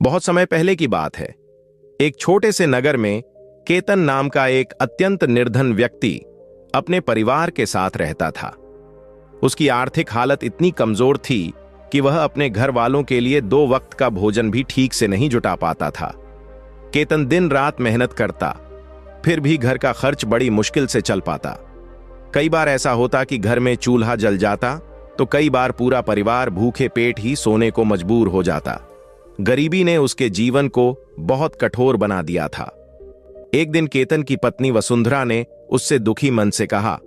बहुत समय पहले की बात है। एक छोटे से नगर में केतन नाम का एक अत्यंत निर्धन व्यक्ति अपने परिवार के साथ रहता था। उसकी आर्थिक हालत इतनी कमजोर थी कि वह अपने घर वालों के लिए 2 वक्त का भोजन भी ठीक से नहीं जुटा पाता था। केतन दिन रात मेहनत करता, फिर भी घर का खर्च बड़ी मुश्किल से चल पाता। कई बार ऐसा होता कि घर में चूल्हा जल जाता, तो कई बार पूरा परिवार भूखे पेट ही सोने को मजबूर हो जाता। गरीबी ने उसके जीवन को बहुत कठोर बना दिया था। एक दिन केतन की पत्नी वसुंधरा ने उससे दुखी मन से कहा,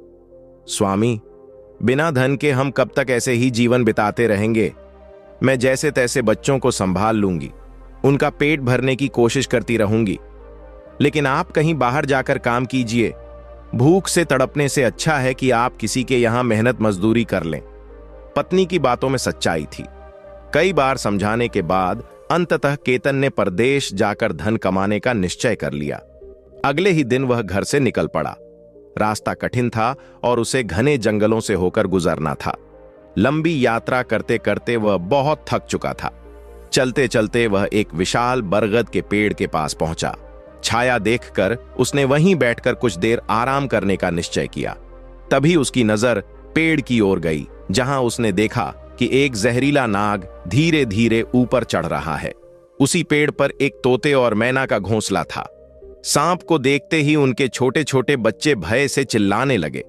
स्वामी, बिना धन के हम कब तक ऐसे ही जीवन बिताते रहेंगे? मैं जैसे तैसे बच्चों को संभाल लूंगी, उनका पेट भरने की कोशिश करती रहूंगी, लेकिन आप कहीं बाहर जाकर काम कीजिए। भूख से तड़पने से अच्छा है कि आप किसी के यहां मेहनत मजदूरी कर लें। पत्नी की बातों में सच्चाई थी। कई बार समझाने के बाद अंततः केतन ने परदेश जाकर धन कमाने का निश्चय कर लिया। अगले ही दिन वह घर से निकल पड़ा। रास्ता कठिन था और उसे घने जंगलों से होकर गुजरना था। लंबी यात्रा करते करते वह बहुत थक चुका था। चलते चलते वह एक विशाल बरगद के पेड़ के पास पहुंचा। छाया देखकर उसने वहीं बैठकर कुछ देर आराम करने का निश्चय किया। तभी उसकी नजर पेड़ की ओर गई, जहां उसने देखा कि एक जहरीला नाग धीरे धीरे ऊपर चढ़ रहा है। उसी पेड़ पर एक तोते और मैना का घोंसला था। सांप को देखते ही उनके छोटे छोटे बच्चे भय से चिल्लाने लगे।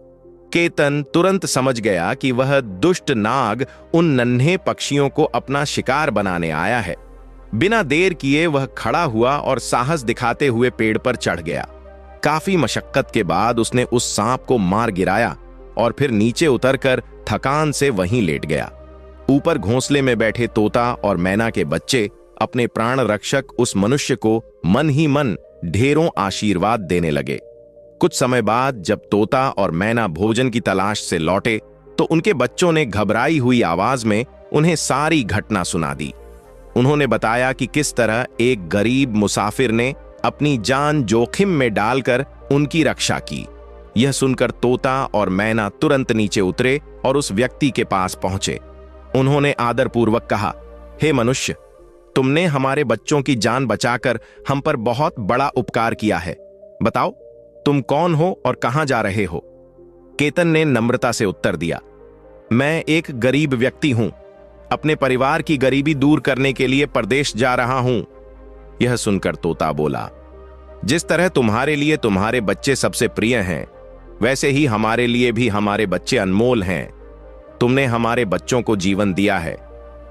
केतन तुरंत समझ गया कि वह दुष्ट नाग उन नन्हे पक्षियों को अपना शिकार बनाने आया है। बिना देर किए वह खड़ा हुआ और साहस दिखाते हुए पेड़ पर चढ़ गया। काफी मशक्कत के बाद उसने उस सांप को मार गिराया और फिर नीचे उतरकर थकान से वहीं लेट गया। ऊपर घोंसले में बैठे तोता और मैना के बच्चे अपने प्राण रक्षक उस मनुष्य को मन ही मन ढेरों आशीर्वाद देने लगे। कुछ समय बाद जब तोता और मैना भोजन की तलाश से लौटे, तो उनके बच्चों ने घबराई हुई आवाज में उन्हें सारी घटना सुना दी। उन्होंने बताया कि किस तरह एक गरीब मुसाफिर ने अपनी जान जोखिम में डालकर उनकी रक्षा की। यह सुनकर तोता और मैना तुरंत नीचे उतरे और उस व्यक्ति के पास पहुंचे। उन्होंने आदरपूर्वक कहा, हे मनुष्य, तुमने हमारे बच्चों की जान बचाकर हम पर बहुत बड़ा उपकार किया है। बताओ, तुम कौन हो और कहां जा रहे हो? केतन ने नम्रता से उत्तर दिया, मैं एक गरीब व्यक्ति हूं। अपने परिवार की गरीबी दूर करने के लिए परदेश जा रहा हूं। यह सुनकर तोता बोला, जिस तरह तुम्हारे लिए तुम्हारे बच्चे सबसे प्रिय हैं, वैसे ही हमारे लिए भी हमारे बच्चे अनमोल हैं। तुमने हमारे बच्चों को जीवन दिया है,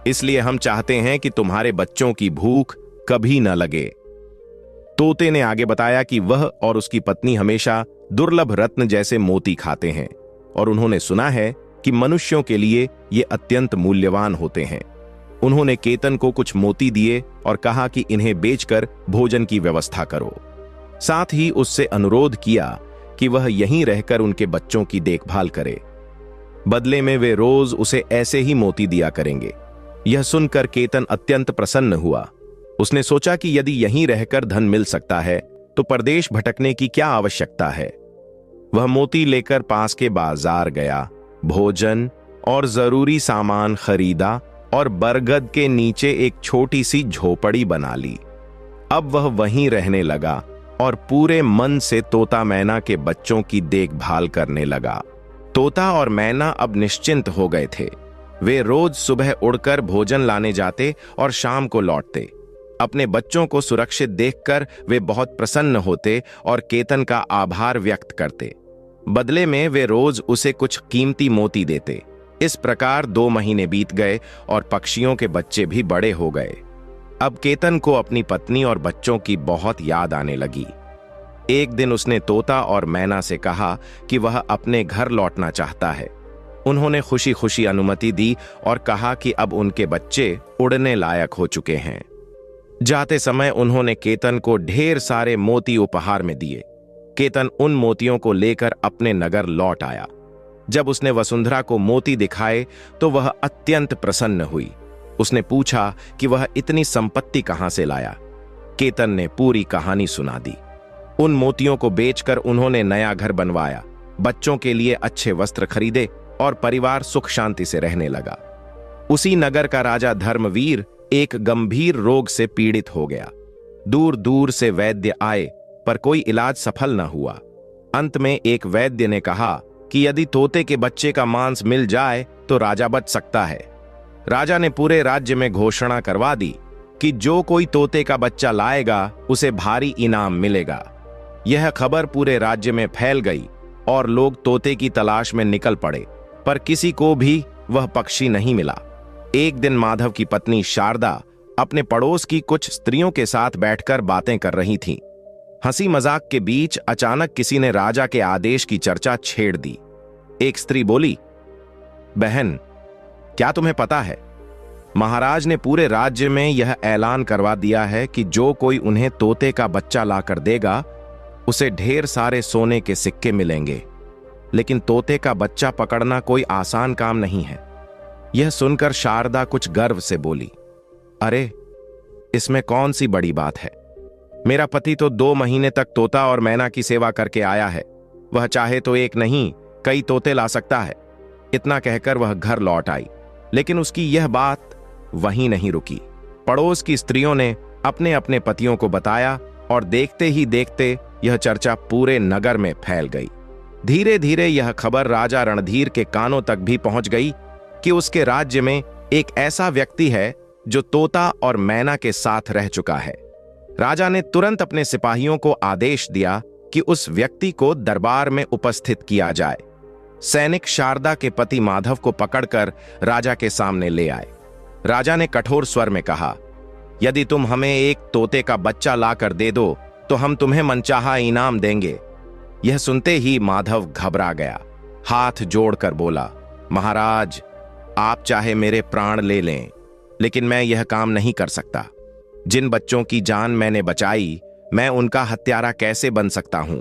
इसलिए हम चाहते हैं कि तुम्हारे बच्चों की भूख कभी न लगे। तोते ने आगे बताया कि वह और उसकी पत्नी हमेशा दुर्लभ रत्न जैसे मोती खाते हैं और उन्होंने सुना है कि मनुष्यों के लिए ये अत्यंत मूल्यवान होते हैं। उन्होंने केतन को कुछ मोती दिए और कहा कि इन्हें बेचकर भोजन की व्यवस्था करो। साथ ही उससे अनुरोध किया कि वह यहीं रहकर उनके बच्चों की देखभाल करे। बदले में वे रोज उसे ऐसे ही मोती दिया करेंगे। यह सुनकर केतन अत्यंत प्रसन्न हुआ। उसने सोचा कि यदि यहीं रहकर धन मिल सकता है तो परदेश भटकने की क्या आवश्यकता है। वह मोती लेकर पास के बाजार गया, भोजन और जरूरी सामान खरीदा और बरगद के नीचे एक छोटी सी झोपड़ी बना ली। अब वह वहीं रहने लगा और पूरे मन से तोता मैना के बच्चों की देखभाल करने लगा। तोता और मैना अब निश्चिंत हो गए थे। वे रोज सुबह उड़कर भोजन लाने जाते और शाम को लौटते। अपने बच्चों को सुरक्षित देखकर वे बहुत प्रसन्न होते और केतन का आभार व्यक्त करते। बदले में वे रोज उसे कुछ कीमती मोती देते। इस प्रकार 2 महीने बीत गए और पक्षियों के बच्चे भी बड़े हो गए। अब केतन को अपनी पत्नी और बच्चों की बहुत याद आने लगी। एक दिन उसने तोता और मैना से कहा कि वह अपने घर लौटना चाहता है। उन्होंने खुशी खुशी अनुमति दी और कहा कि अब उनके बच्चे उड़ने लायक हो चुके हैं। जाते समय उन्होंने केतन को ढेर सारे मोती उपहार में दिए। केतन उन मोतियों को लेकर अपने नगर लौट आया। जब उसने वसुंधरा को मोती दिखाए तो वह अत्यंत प्रसन्न हुई। उसने पूछा कि वह इतनी संपत्ति कहां से लाया। केतन ने पूरी कहानी सुना दी। उन मोतियों को बेचकर उन्होंने नया घर बनवाया, बच्चों के लिए अच्छे वस्त्र खरीदे और परिवार सुख शांति से रहने लगा। उसी नगर का राजा धर्मवीर एक गंभीर रोग से पीड़ित हो गया। दूर दूर से वैद्य आए पर कोई इलाज सफल न हुआ। अंत में एक वैद्य ने कहा कि यदि तोते के बच्चे का मांस मिल जाए तो राजा बच सकता है। राजा ने पूरे राज्य में घोषणा करवा दी कि जो कोई तोते का बच्चा लाएगा उसे भारी इनाम मिलेगा। यह खबर पूरे राज्य में फैल गई और लोग तोते की तलाश में निकल पड़े, पर किसी को भी वह पक्षी नहीं मिला। एक दिन माधव की पत्नी शारदा अपने पड़ोस की कुछ स्त्रियों के साथ बैठकर बातें कर रही थीं। हंसी मजाक के बीच अचानक किसी ने राजा के आदेश की चर्चा छेड़ दी। एक स्त्री बोली, बहन, क्या तुम्हें पता है, महाराज ने पूरे राज्य में यह ऐलान करवा दिया है कि जो कोई उन्हें तोते का बच्चा लाकर देगा उसे ढेर सारे सोने के सिक्के मिलेंगे। लेकिन तोते का बच्चा पकड़ना कोई आसान काम नहीं है। यह सुनकर शारदा कुछ गर्व से बोली, अरे, इसमें कौन सी बड़ी बात है। मेरा पति तो 2 महीने तक तोता और मैना की सेवा करके आया है। वह चाहे तो एक नहीं कई तोते ला सकता है। इतना कहकर वह घर लौट आई। लेकिन उसकी यह बात वहीं नहीं रुकी। पड़ोस की स्त्रियों ने अपने अपने पतियों को बताया और देखते ही देखते यह चर्चा पूरे नगर में फैल गई। धीरे धीरे यह खबर राजा रणधीर के कानों तक भी पहुंच गई कि उसके राज्य में एक ऐसा व्यक्ति है जो तोता और मैना के साथ रह चुका है। राजा ने तुरंत अपने सिपाहियों को आदेश दिया कि उस व्यक्ति को दरबार में उपस्थित किया जाए। सैनिक शारदा के पति माधव को पकड़कर राजा के सामने ले आए। राजा ने कठोर स्वर में कहा, यदि तुम हमें एक तोते का बच्चा लाकर दे दो तो हम तुम्हें मनचाहा इनाम देंगे। यह सुनते ही माधव घबरा गया, हाथ जोड़कर बोला, महाराज, आप चाहे मेरे प्राण ले लें, लेकिन मैं यह काम नहीं कर सकता। जिन बच्चों की जान मैंने बचाई, मैं उनका हत्यारा कैसे बन सकता हूं?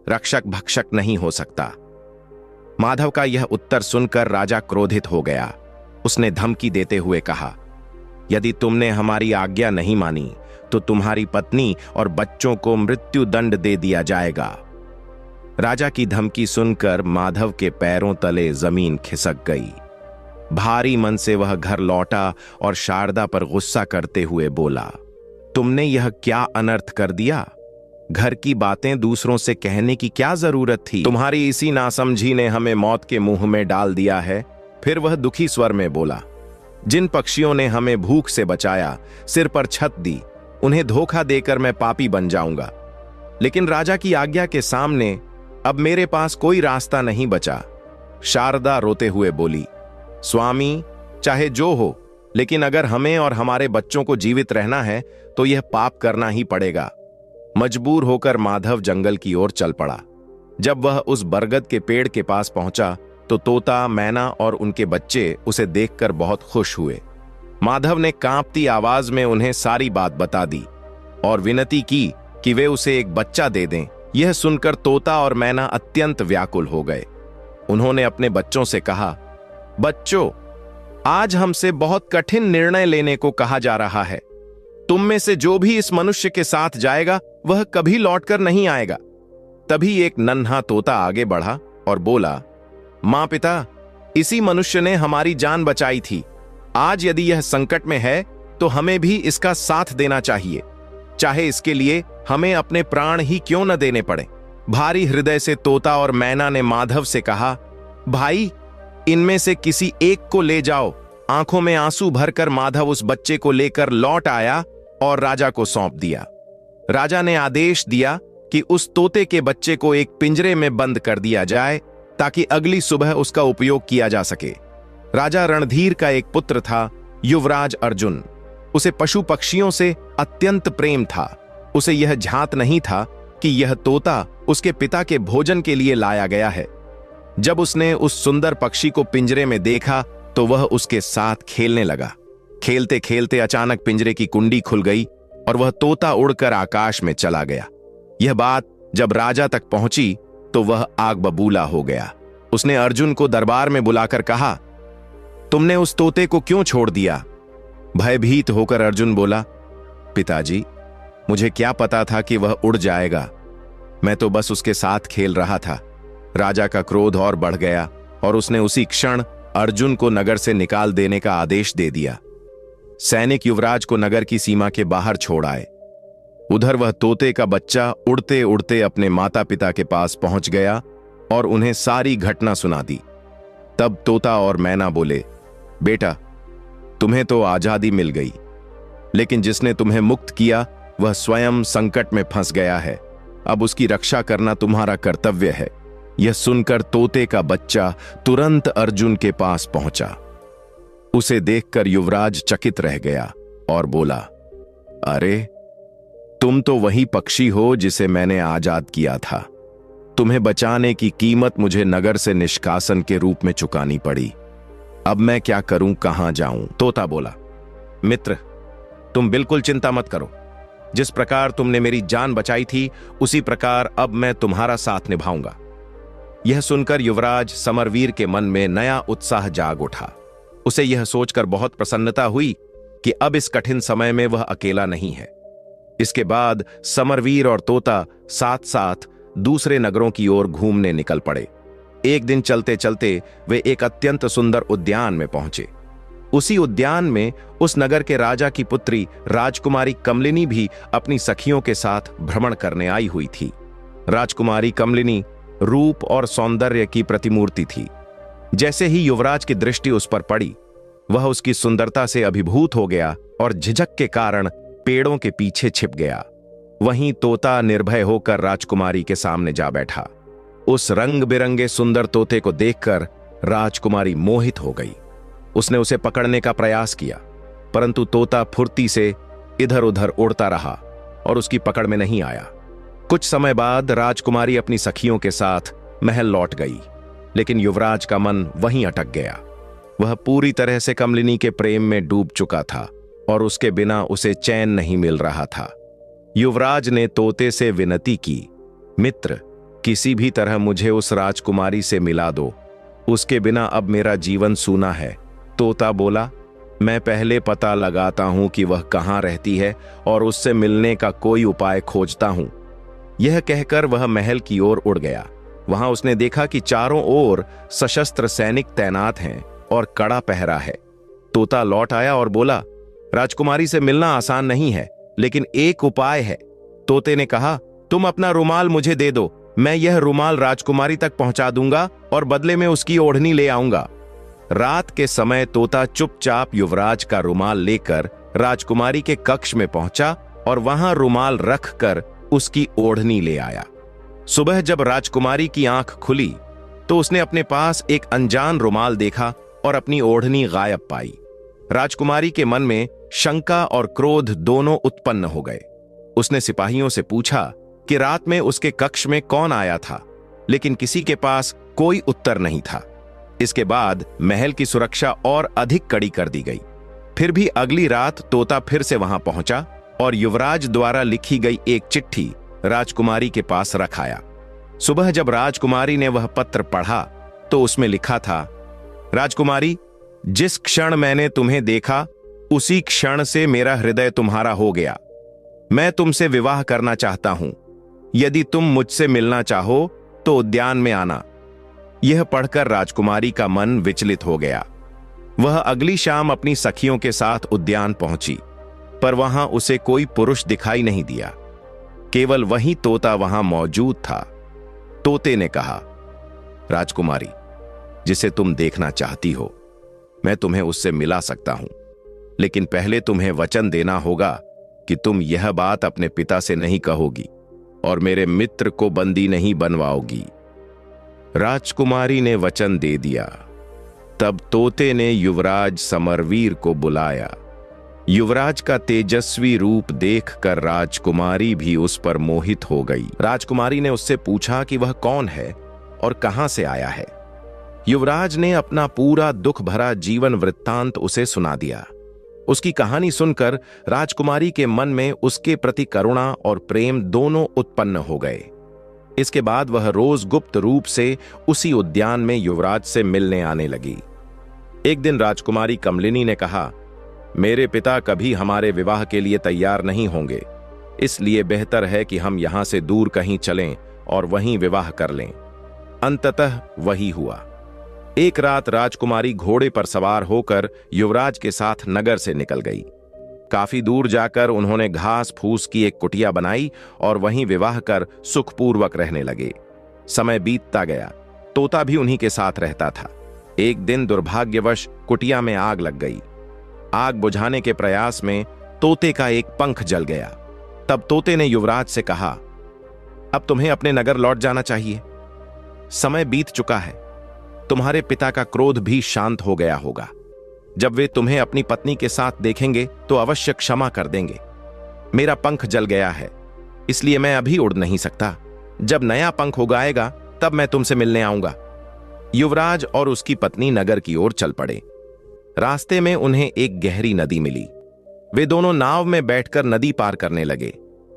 रक्षक भक्षक नहीं हो सकता। माधव का यह उत्तर सुनकर राजा क्रोधित हो गया। उसने धमकी देते हुए कहा, यदि तुमने हमारी आज्ञा नहीं मानी तो तुम्हारी पत्नी और बच्चों को मृत्यु दंड दे दिया जाएगा। राजा की धमकी सुनकर माधव के पैरों तले जमीन खिसक गई। भारी मन से वह घर लौटा और शारदा पर गुस्सा करते हुए बोला, तुमने यह क्या अनर्थ कर दिया? घर की बातें दूसरों से कहने की क्या जरूरत थी? तुम्हारी इसी नासमझी ने हमें मौत के मुंह में डाल दिया है। फिर वह दुखी स्वर में बोला, जिन पक्षियों ने हमें भूख से बचाया, सिर पर छत दी, उन्हें धोखा देकर मैं पापी बन जाऊंगा। लेकिन राजा की आज्ञा के सामने अब मेरे पास कोई रास्ता नहीं बचा। शारदा रोते हुए बोली, स्वामी, चाहे जो हो, लेकिन अगर हमें और हमारे बच्चों को जीवित रहना है तो यह पाप करना ही पड़ेगा। मजबूर होकर माधव जंगल की ओर चल पड़ा। जब वह उस बरगद के पेड़ के पास पहुंचा तो तोता, मैना और उनके बच्चे उसे देखकर बहुत खुश हुए। माधव ने कांपती आवाज में उन्हें सारी बात बता दी और विनती की कि वे उसे एक बच्चा दे दें। यह सुनकर तोता और मैना अत्यंत व्याकुल हो गए। उन्होंने अपने बच्चों से कहा, बच्चों, आज हमसे बहुत कठिन निर्णय लेने को कहा जा रहा है। तुम में से जो भी इस मनुष्य के साथ जाएगा वह कभी लौटकर नहीं आएगा। तभी एक नन्हा तोता आगे बढ़ा और बोला, मां पिता, इसी मनुष्य ने हमारी जान बचाई थी। आज यदि यह संकट में है तो हमें भी इसका साथ देना चाहिए, चाहे इसके लिए हमें अपने प्राण ही क्यों न देने पड़े। भारी हृदय से तोता और मैना ने माधव से कहा, भाई, इनमें से किसी एक को ले जाओ। आंखों में आंसू भरकर माधव उस बच्चे को लेकर लौट आया और राजा को सौंप दिया। राजा ने आदेश दिया कि उस तोते के बच्चे को एक पिंजरे में बंद कर दिया जाए ताकि अगली सुबह उसका उपयोग किया जा सके। राजा रणधीर का एक पुत्र था, युवराज अर्जुन। उसे पशु पक्षियों से अत्यंत प्रेम था। उसे यह झांत नहीं था कि यह तोता उसके पिता के भोजन के लिए लाया गया है। जब उसने उस सुंदर पक्षी को पिंजरे में देखा तो वह उसके साथ खेलने लगा। खेलते खेलते अचानक पिंजरे की कुंडी खुल गई और वह तोता उड़कर आकाश में चला गया। यह बात जब राजा तक पहुंची तो वह आग बबूला हो गया। उसने अर्जुन को दरबार में बुलाकर कहा, तुमने उस तोते को क्यों छोड़ दिया? भयभीत होकर अर्जुन बोला, पिताजी, मुझे क्या पता था कि वह उड़ जाएगा। मैं तो बस उसके साथ खेल रहा था। राजा का क्रोध और बढ़ गया और उसने उसी क्षण अर्जुन को नगर से निकाल देने का आदेश दे दिया। सैनिक युवराज को नगर की सीमा के बाहर छोड़ आए। उधर वह तोते का बच्चा उड़ते उड़ते अपने माता पिता के पास पहुंच गया और उन्हें सारी घटना सुना दी। तब तोता और मैना बोले, बेटा, तुम्हें तो आजादी मिल गई, लेकिन जिसने तुम्हें मुक्त किया वह स्वयं संकट में फंस गया है। अब उसकी रक्षा करना तुम्हारा कर्तव्य है। यह सुनकर तोते का बच्चा तुरंत अर्जुन के पास पहुंचा। उसे देखकर युवराज चकित रह गया और बोला, अरे, तुम तो वही पक्षी हो जिसे मैंने आजाद किया था। तुम्हें बचाने की कीमत मुझे नगर से निष्कासन के रूप में चुकानी पड़ी। अब मैं क्या करूं, कहां जाऊं? तोता बोला, मित्र, तुम बिल्कुल चिंता मत करो। जिस प्रकार तुमने मेरी जान बचाई थी, उसी प्रकार अब मैं तुम्हारा साथ निभाऊंगा। यह सुनकर युवराज समरवीर के मन में नया उत्साह जाग उठा। उसे यह सोचकर बहुत प्रसन्नता हुई कि अब इस कठिन समय में वह अकेला नहीं है। इसके बाद समरवीर और तोता साथ साथ दूसरे नगरों की ओर घूमने निकल पड़े। एक दिन चलते चलते वे एक अत्यंत सुंदर उद्यान में पहुंचे। उसी उद्यान में उस नगर के राजा की पुत्री राजकुमारी कमलिनी भी अपनी सखियों के साथ भ्रमण करने आई हुई थी। राजकुमारी कमलिनी रूप और सौंदर्य की प्रतिमूर्ति थी। जैसे ही युवराज की दृष्टि उस पर पड़ी, वह उसकी सुंदरता से अभिभूत हो गया और झिझक के कारण पेड़ों के पीछे छिप गया। वहीं तोता निर्भय होकर राजकुमारी के सामने जा बैठा। उस रंग बिरंगे सुंदर तोते को देखकर राजकुमारी मोहित हो गई। उसने उसे पकड़ने का प्रयास किया, परंतु तोता फुर्ती से इधर उधर उड़ता रहा और उसकी पकड़ में नहीं आया। कुछ समय बाद राजकुमारी अपनी सखियों के साथ महल लौट गई, लेकिन युवराज का मन वहीं अटक गया। वह पूरी तरह से कमलिनी के प्रेम में डूब चुका था और उसके बिना उसे चैन नहीं मिल रहा था। युवराज ने तोते से विनती की, मित्र, किसी भी तरह मुझे उस राजकुमारी से मिला दो। उसके बिना अब मेरा जीवन सूना है। तोता बोला, मैं पहले पता लगाता हूं कि वह कहां रहती है और उससे मिलने का कोई उपाय खोजता हूं। यह कहकर वह महल की ओर उड़ गया। वहां उसने देखा कि चारों ओर सशस्त्र सैनिक तैनात हैं और कड़ा पहरा है। तोता लौट आया और बोला, राजकुमारी से मिलना आसान नहीं है, लेकिन एक उपाय है। तोते ने कहा, तुम अपना रुमाल मुझे दे दो, मैं यह रुमाल राजकुमारी तक पहुंचा दूंगा और बदले में उसकी ओढ़नी ले आऊंगा। रात के समय तोता चुपचाप युवराज का रुमाल लेकर राजकुमारी के कक्ष में पहुंचा और वहां रुमाल रखकर उसकी ओढ़नी ले आया। सुबह जब राजकुमारी की आंख खुली तो उसने अपने पास एक अनजान रुमाल देखा और अपनी ओढ़नी गायब पाई। राजकुमारी के मन में शंका और क्रोध दोनों उत्पन्न हो गए। उसने सिपाहियों से पूछा कि रात में उसके कक्ष में कौन आया था, लेकिन किसी के पास कोई उत्तर नहीं था। इसके बाद महल की सुरक्षा और अधिक कड़ी कर दी गई। फिर भी अगली रात तोता फिर से वहां पहुंचा और युवराज द्वारा लिखी गई एक चिट्ठी राजकुमारी के पास रख आया। सुबह जब राजकुमारी ने वह पत्र पढ़ा तो उसमें लिखा था, राजकुमारी, जिस क्षण मैंने तुम्हें देखा उसी क्षण से मेरा हृदय तुम्हारा हो गया। मैं तुमसे विवाह करना चाहता हूं। यदि तुम मुझसे मिलना चाहो तो उद्यान में आना। यह पढ़कर राजकुमारी का मन विचलित हो गया। वह अगली शाम अपनी सखियों के साथ उद्यान पहुंची, पर वहां उसे कोई पुरुष दिखाई नहीं दिया। केवल वही तोता वहां मौजूद था। तोते ने कहा, राजकुमारी, जिसे तुम देखना चाहती हो, मैं तुम्हें उससे मिला सकता हूं, लेकिन पहले तुम्हें वचन देना होगा कि तुम यह बात अपने पिता से नहीं कहोगी और मेरे मित्र को बंदी नहीं बनवाओगी। राजकुमारी ने वचन दे दिया। तब तोते ने युवराज समरवीर को बुलाया। युवराज का तेजस्वी रूप देखकर राजकुमारी भी उस पर मोहित हो गई। राजकुमारी ने उससे पूछा कि वह कौन है और कहां से आया है। युवराज ने अपना पूरा दुख भरा जीवन वृत्तांत उसे सुना दिया। उसकी कहानी सुनकर राजकुमारी के मन में उसके प्रति करुणा और प्रेम दोनों उत्पन्न हो गए। इसके बाद वह रोज गुप्त रूप से उसी उद्यान में युवराज से मिलने आने लगी। एक दिन राजकुमारी कमलिनी ने कहा, मेरे पिता कभी हमारे विवाह के लिए तैयार नहीं होंगे, इसलिए बेहतर है कि हम यहां से दूर कहीं चलें और वहीं विवाह कर लें। अंततः वही हुआ। एक रात राजकुमारी घोड़े पर सवार होकर युवराज के साथ नगर से निकल गई। काफी दूर जाकर उन्होंने घास फूस की एक कुटिया बनाई और वहीं विवाह कर सुखपूर्वक रहने लगे। समय बीतता गया, तोता भी उन्हीं के साथ रहता था। एक दिन दुर्भाग्यवश कुटिया में आग लग गई। आग बुझाने के प्रयास में तोते का एक पंख जल गया। तब तोते ने युवराज से कहा, अब तुम्हें अपने नगर लौट जाना चाहिए। समय बीत चुका है, तुम्हारे पिता का क्रोध भी शांत हो गया होगा। जब वे तुम्हें अपनी पत्नी के साथ देखेंगे तो अवश्य क्षमा कर देंगे। मेरा पंख जल गया है, इसलिए मैं अभी उड़ नहीं सकता। जब नया पंख उगाएगा तब मैं तुमसे मिलने आऊंगा। युवराज और उसकी पत्नी नगर की ओर चल पड़े। रास्ते में उन्हें एक गहरी नदी मिली। वे दोनों नाव में बैठकर नदी पार करने लगे,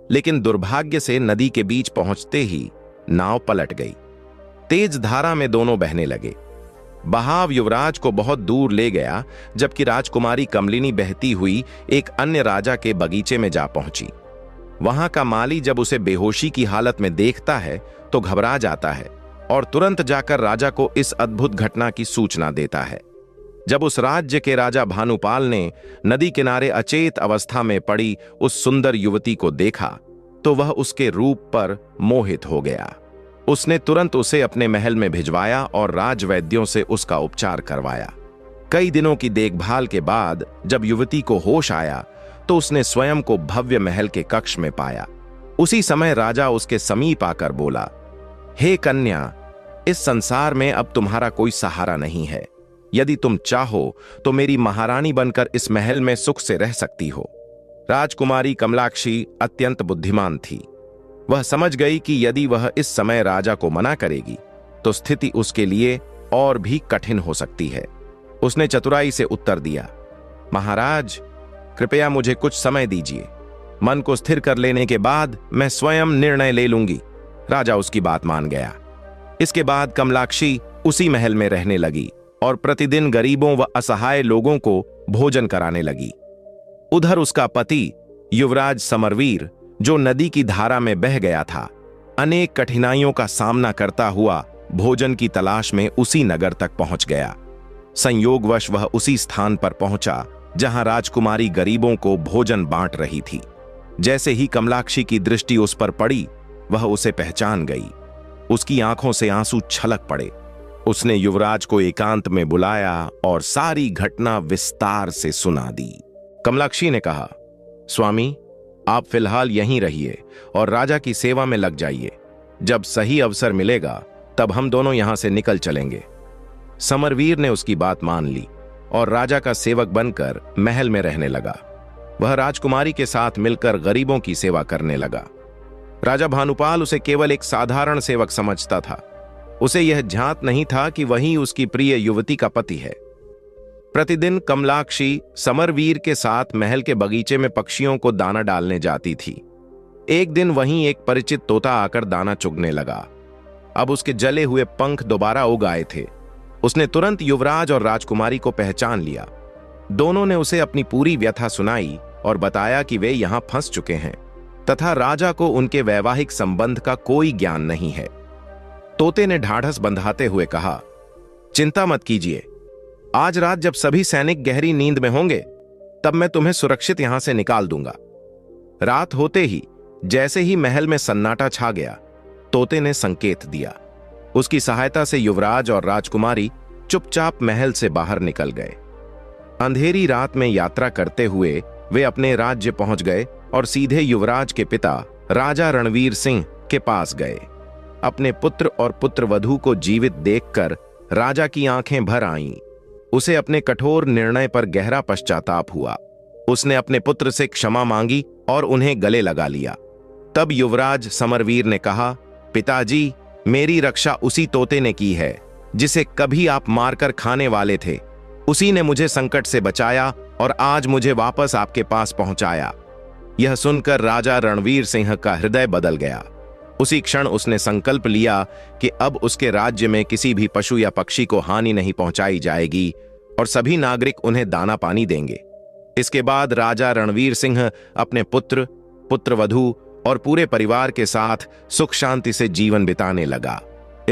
लेकिन दुर्भाग्य से नदी के बीच पहुंचते ही नाव पलट गई। तेज धारा में दोनों बहने लगे। बहाव युवराज को बहुत दूर ले गया, जबकि राजकुमारी कमलिनी बहती हुई एक अन्य राजा के बगीचे में जा पहुंची। वहां का माली जब उसे बेहोशी की हालत में देखता है तो घबरा जाता है और तुरंत जाकर राजा को इस अद्भुत घटना की सूचना देता है। जब उस राज्य के राजा भानुपाल ने नदी किनारे अचेत अवस्था में पड़ी उस सुंदर युवती को देखा तो वह उसके रूप पर मोहित हो गया। उसने तुरंत उसे अपने महल में भिजवाया और राजवैद्यों से उसका उपचार करवाया। कई दिनों की देखभाल के बाद जब युवती को होश आया तो उसने स्वयं को भव्य महल के कक्ष में पाया। उसी समय राजा उसके समीप आकर बोला, हे कन्या, इस संसार में अब तुम्हारा कोई सहारा नहीं है। यदि तुम चाहो तो मेरी महारानी बनकर इस महल में सुख से रह सकती हो। राजकुमारी कमलाक्षी अत्यंत बुद्धिमान थी। वह समझ गई कि यदि वह इस समय राजा को मना करेगी तो स्थिति उसके लिए और भी कठिन हो सकती है। उसने चतुराई से उत्तर दिया, महाराज, कृपया मुझे कुछ समय दीजिए। मन को स्थिर कर लेने के बाद मैं स्वयं निर्णय ले लूंगी। राजा उसकी बात मान गया। इसके बाद कमलाक्षी उसी महल में रहने लगी और प्रतिदिन गरीबों व असहाय लोगों को भोजन कराने लगी। उधर उसका पति युवराज समरवीर, जो नदी की धारा में बह गया था, अनेक कठिनाइयों का सामना करता हुआ भोजन की तलाश में उसी नगर तक पहुंच गया। संयोगवश वह उसी स्थान पर पहुंचा जहां राजकुमारी गरीबों को भोजन बांट रही थी। जैसे ही कमलाक्षी की दृष्टि उस पर पड़ी, वह उसे पहचान गई। उसकी आंखों से आंसू छलक पड़े। उसने युवराज को एकांत में बुलाया और सारी घटना विस्तार से सुना दी। कमलाक्षी ने कहा, स्वामी, आप फिलहाल यहीं रहिए और राजा की सेवा में लग जाइए। जब सही अवसर मिलेगा तब हम दोनों यहां से निकल चलेंगे। समरवीर ने उसकी बात मान ली और राजा का सेवक बनकर महल में रहने लगा। वह राजकुमारी के साथ मिलकर गरीबों की सेवा करने लगा। राजा भानुपाल उसे केवल एक साधारण सेवक समझता था। उसे यह झांत नहीं था कि वही उसकी प्रिय युवती का पति है। प्रतिदिन कमलाक्षी समरवीर के साथ महल के बगीचे में पक्षियों को दाना डालने जाती थी। एक दिन वहीं एक परिचित तोता आकर दाना चुगने लगा। अब उसके जले हुए पंख दोबारा उग आए थे। उसने तुरंत युवराज और राजकुमारी को पहचान लिया। दोनों ने उसे अपनी पूरी व्यथा सुनाई और बताया कि वे यहां फंस चुके हैं तथा राजा को उनके वैवाहिक संबंध का कोई ज्ञान नहीं है। तोते ने ढाढ़स बंधाते हुए कहा, चिंता मत कीजिए, आज रात जब सभी सैनिक गहरी नींद में होंगे तब मैं तुम्हें सुरक्षित यहां से निकाल दूंगा। रात होते ही जैसे ही महल में सन्नाटा छा गया, तोते ने संकेत दिया। उसकी सहायता से युवराज और राजकुमारी चुपचाप महल से बाहर निकल गए। अंधेरी रात में यात्रा करते हुए वे अपने राज्य पहुंच गए और सीधे युवराज के पिता राजा रणवीर सिंह के पास गए। अपने पुत्र और पुत्रवधू को जीवित देखकर राजा की आंखें भर आईं। उसे अपने कठोर निर्णय पर गहरा पश्चाताप हुआ। उसने अपने पुत्र से क्षमा मांगी और उन्हें गले लगा लिया। तब युवराज समरवीर ने कहा, पिताजी, मेरी रक्षा उसी तोते ने की है जिसे कभी आप मारकर खाने वाले थे। उसी ने मुझे संकट से बचाया और आज मुझे वापस आपके पास पहुंचाया। यह सुनकर राजा रणवीर सिंह का हृदय बदल गया। उसी क्षण उसने संकल्प लिया कि अब उसके राज्य में किसी भी पशु या पक्षी को हानि नहीं पहुंचाई जाएगी और सभी नागरिक उन्हें दाना पानी देंगे। इसके बाद राजा रणवीर सिंह अपने पुत्र, पुत्रवधू और पूरे परिवार के साथ सुख शांति से जीवन बिताने लगा।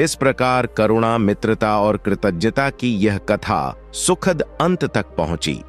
इस प्रकार करुणा, मित्रता और कृतज्ञता की यह कथा सुखद अंत तक पहुंची।